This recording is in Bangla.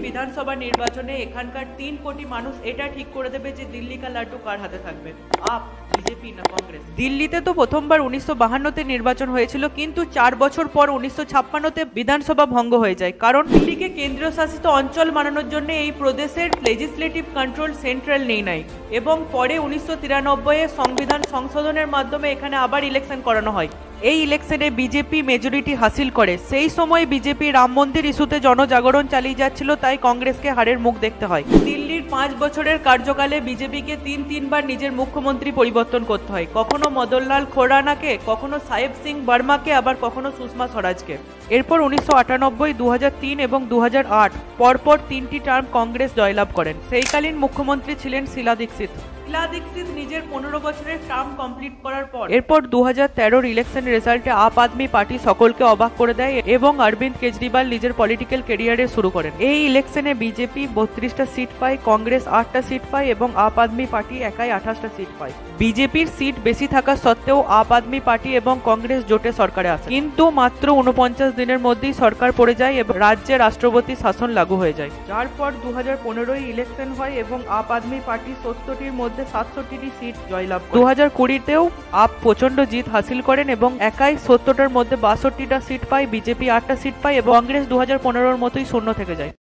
বিধানসভা নির্বাচনে এখানকার 3 কোটি মানুষ এটা ঠিক করে দেবে যে দিল্লি কা লাড্ডু কার হাতে থাকবে, আপ, বিজেপি না কংগ্রেস। দিল্লিতে তো প্রথমবার 1952-তে নির্বাচন হয়েছিল, কিন্তু 4 বছর পর 1956-তে বিধানসভা ভঙ্গ হয়ে যায়, কারণ দিল্লিকে কেন্দ্রীয় শাসিত অঞ্চল বানানোর জন্য এই প্রদেশের লেজিসলেটিভ কন্ট্রোল সেন্ট্রাল নেই এবং পরে 1993-এ সংবিধান সংশোধনের মাধ্যমে এখানে আবার ইলেকশন করানো হয়। এই ইলেকশনে বিজেপি মেজরিটি হাসিল করে। সেই সময় বিজেপি রাম মন্দির ইস্যুতে জনজাগরণ চালিয়ে যাচ্ছিল, তাই কংগ্রেসকে হারের মুখ দেখতে হয়। দিল্লির 5 বছরের কার্যকালে বিজেপিকে তিনবার নিজের মুখ্যমন্ত্রী পরিবর্তন করতে হয়, কখনো মদনলাল খোরানাকে, কখনো সাহেব সিং বর্মাকে, আবার কখনো সুষমা স্বরাজকে। এরপর 1998, 2003 এবং 2008 পরপর 3টি টার্ম কংগ্রেস জয়লাভ করেন। সেইকালীন মুখ্যমন্ত্রী ছিলেন শিলা দীক্ষিত। শিলা দীক্ষিত নিজের 15 বছরের টার্ম কমপ্লিট করার পর এরপর 2013 ইলেকশন রেজাল্টে আপ আদমি পার্টি সকলকে অবাক করে দেয় এবং অরবিন্দ কেজরিওয়াল নিজের পলিটিক্যাল ক্যারিয়ারে শুরু করেন। এই ইলেকশনে বিজেপি 32টা সিট পায়, কংগ্রেস 8টা সিট পায় এবং আপ আদমি পার্টি একাই 28টা সিট পায়। বিজেপির সিট বেশি থাকা সত্ত্বেও আপ আদমি পার্টি এবং কংগ্রেস জোটে সরকারে আসে, কিন্তু মাত্র 49 দিনের মধ্যেই সরকার পড়ে যায় এবং রাজ্যে রাষ্ট্রপতি শাসন লাগু হয়ে যায়। যার পর 2015 ইলেকশন হয় এবং আপ আদমি পার্টি 70টির মধ্যে 67টি সিট জয়লাভ করে। 2020-তেও আপ প্রচন্ড জিত হাসিল করেন এবং একাই 70টার মধ্যে 62টা সিট পায়, বিজেপি 8টা সিট পায় এবং কংগ্রেস 2015-র মতোই শূন্য থেকে যায়।